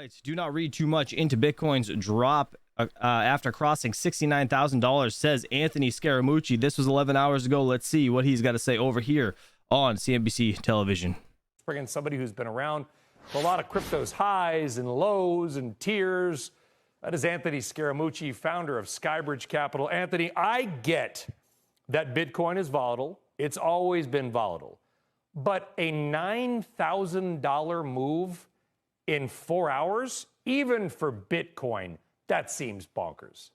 right. Do not read too much into Bitcoin's drop after crossing $69,000, says Anthony Scaramucci. This was 11 hours ago. Let's see what he's got to say over here on CNBC television. Bringing somebody who's been around for a lot of crypto's highs and lows and tiers. That is Anthony Scaramucci, founder of Skybridge Capital. Anthony, I get that Bitcoin is volatile. It's always been volatile. But a $9,000 move in 4 hours, even for Bitcoin, that seems bonkers.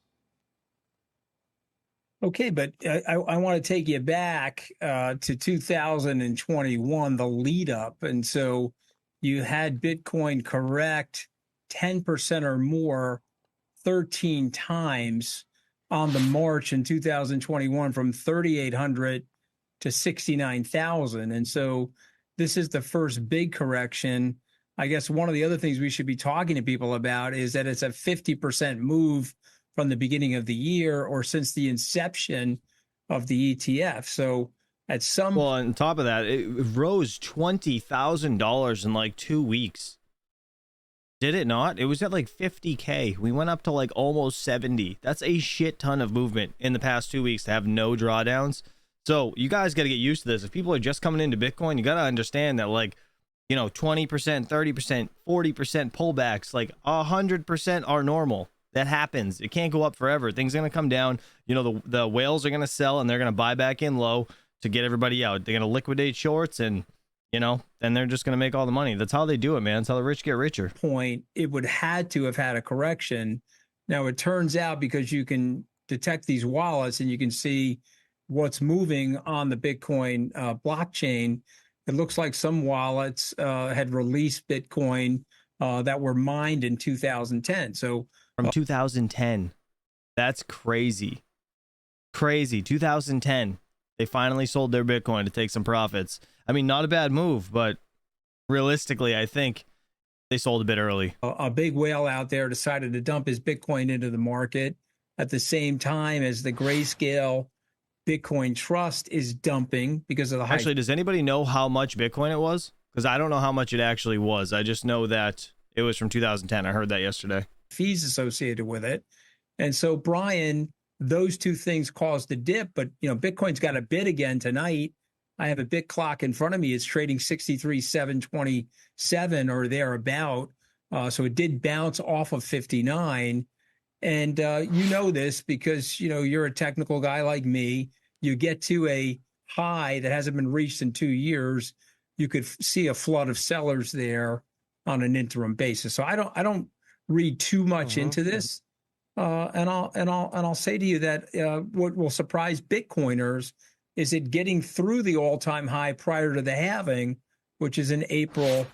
Okay, but I want to take you back to 2021, the lead up. And so you had Bitcoin correct 10% or more 13 times on the March in 2021 from 3,800 to 69,000. And so this is the first big correction. I guess one of the other things we should be talking to people about is that it's a 50% move from the beginning of the year or since the inception of the ETF. So at some... Well, on top of that, it rose $20,000 in like 2 weeks. Did it not? It was at like 50K. We went up to like almost 70. That's a shit ton of movement in the past 2 weeks to have no drawdowns. So you guys got to get used to this. If people are just coming into Bitcoin, you got to understand that, like, you know, 20%, 30%, 40% pullbacks, like 100% are normal. That happens. It can't go up forever. Things are going to come down. You know, the whales are going to sell and they're going to buy back in low to get everybody out. They're going to liquidate shorts and, you know, then they're just going to make all the money. That's how they do it, man. That's how the rich get richer. Point, it would had to have had a correction. Now, it turns out because you can detect these wallets and you can see what's moving on the Bitcoin blockchain, it looks like some wallets had released Bitcoin that were mined in 2010. So from 2010, that's crazy. Crazy. 2010, they finally sold their Bitcoin to take some profits. I mean, not a bad move, but realistically, I think they sold a bit early. A big whale out there decided to dump his Bitcoin into the market at the same time as the Grayscale Bitcoin Trust is dumping because of the high. Actually, does anybody know how much Bitcoin it was? Because I don't know how much it actually was. I just know that it was from 2010. I heard that yesterday. Fees associated with it. And so, Brian, those two things caused a dip. But, you know, Bitcoin's got a bid again tonight. I have a bit clock in front of me. It's trading 63,727 or thereabout. So it did bounce off of 59. And you know this because, you know, you're a technical guy like me. You get to a high that hasn't been reached in 2 years, you could see a flood of sellers there on an interim basis. So I don't read too much into this. And I'll say to you that what will surprise Bitcoiners is it getting through the all-time high prior to the halving, which is in April,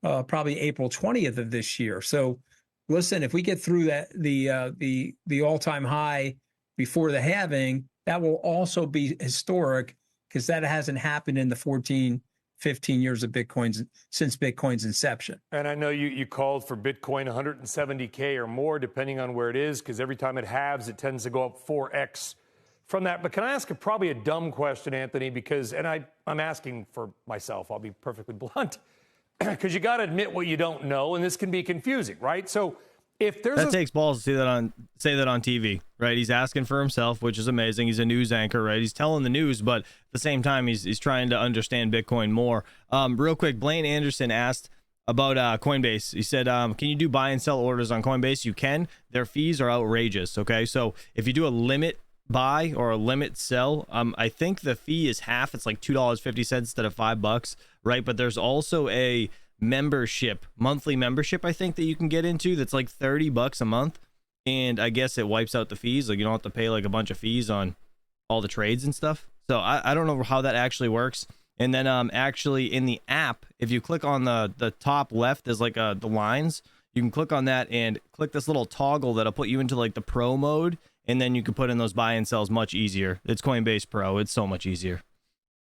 probably April 20th of this year. So listen, if we get through that the all-time high before the halving, that will also be historic because that hasn't happened in the 14, 15 years of since Bitcoin's inception. And I know you called for Bitcoin 170K or more, depending on where it is, because every time it halves, it tends to go up 4x from that. But can I ask probably a dumb question, Anthony? Because, and I'm asking for myself, I'll be perfectly blunt, because you got to admit what you don't know, and this can be confusing, right? So if there's takes balls to say that on TV, right? He's asking for himself, which is amazing. He's a news anchor, right? He's telling the news, but at the same time, he's trying to understand Bitcoin more. Real quick, Blaine Anderson asked about Coinbase. He said, can you do buy and sell orders on Coinbase? You can. Their fees are outrageous, okay? So if you do a limit buy or a limit sell, I think the fee is half. It's like $2.50 instead of $5, right? But there's also a monthly membership, I think, that you can get into that's like $30 a month, and I guess it wipes out the fees. Like, you don't have to pay like a bunch of fees on all the trades and stuff. So I don't know how that actually works. And then actually in the app, if you click on the top left, there's like the lines. You can click on that and click this little toggle that'll put you into like the pro mode, and then you can put in those buy and sells much easier. It's Coinbase Pro. It's so much easier.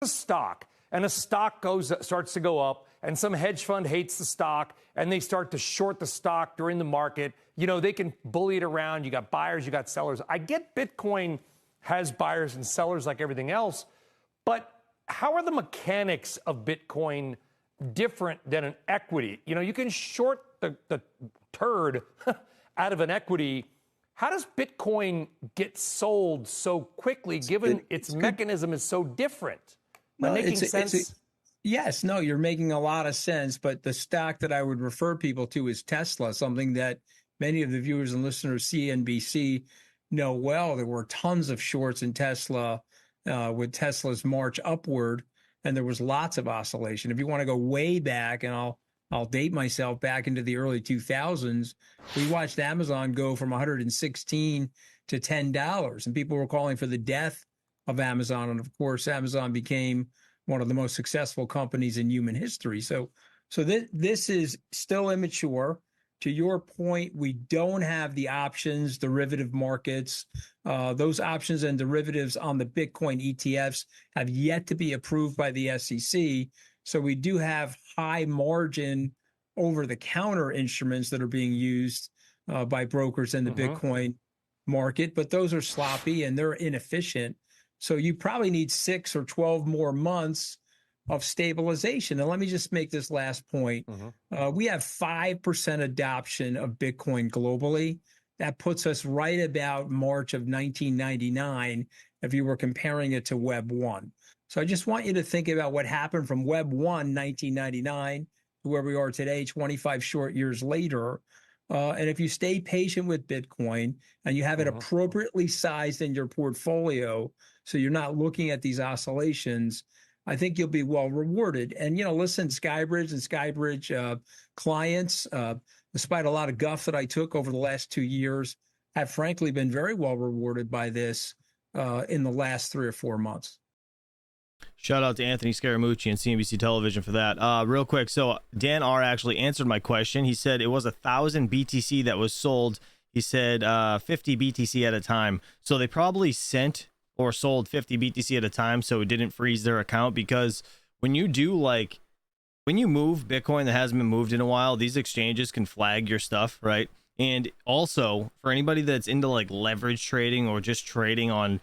A stock, and a stock starts to go up, and some hedge fund hates the stock, and they start to short the stock during the market. You know, they can bully it around. You got buyers, you got sellers. I get Bitcoin has buyers and sellers like everything else, but how are the mechanics of Bitcoin different than an equity? You know, you can short the turd out of an equity, how does Bitcoin get sold so quickly, given its mechanism is so different? Am I making sense? Yes, no, you're making a lot of sense. But the stock that I would refer people to is Tesla, something that many of the viewers and listeners of CNBC know well. There were tons of shorts in Tesla with Tesla's march upward, and there was lots of oscillation. If you want to go way back, and I'll date myself back into the early 2000s, we watched Amazon go from 116 to $10, and people were calling for the death of Amazon. And of course, Amazon became one of the most successful companies in human history. So this is still immature. To your point, we don't have the options, derivative markets. Those options and derivatives on the Bitcoin ETFs have yet to be approved by the SEC. So we do have high margin over-the-counter instruments that are being used by brokers in the Bitcoin market, but those are sloppy and they're inefficient. So you probably need 6 or 12 more months of stabilization. And let me just make this last point. We have 5% adoption of Bitcoin globally. That puts us right about March of 1999 if you were comparing it to Web 1. So I just want you to think about what happened from Web 1, 1999, to where we are today, 25 short years later. And if you stay patient with Bitcoin and you have it appropriately sized in your portfolio, so you're not looking at these oscillations, I think you'll be well rewarded. And, listen, Skybridge and Skybridge clients, despite a lot of guff that I took over the last 2 years, have frankly been very well rewarded by this in the last 3 or 4 months. Shout out to Anthony Scaramucci and CNBC Television for that. Real quick, so Dan R. actually answered my question. He said it was 1,000 BTC that was sold. He said 50 BTC at a time. So they probably sent or sold 50 BTC at a time, so it didn't freeze their account. Because when you move Bitcoin that hasn't been moved in a while, these exchanges can flag your stuff, right? And also, for anybody that's into like leverage trading or just trading on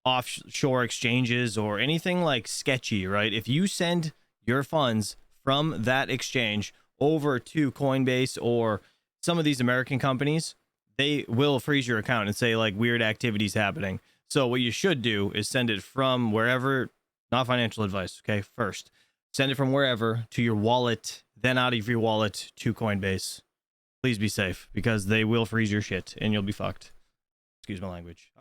offshore exchanges or anything like sketchy, right? If you send your funds from that exchange over to Coinbase or some of these American companies, they will freeze your account and say like weird activities happening. So what you should do is send it from wherever, not financial advice, okay? First, send it from wherever to your wallet, then out of your wallet to Coinbase. Please be safe because they will freeze your shit and you'll be fucked. Excuse my language.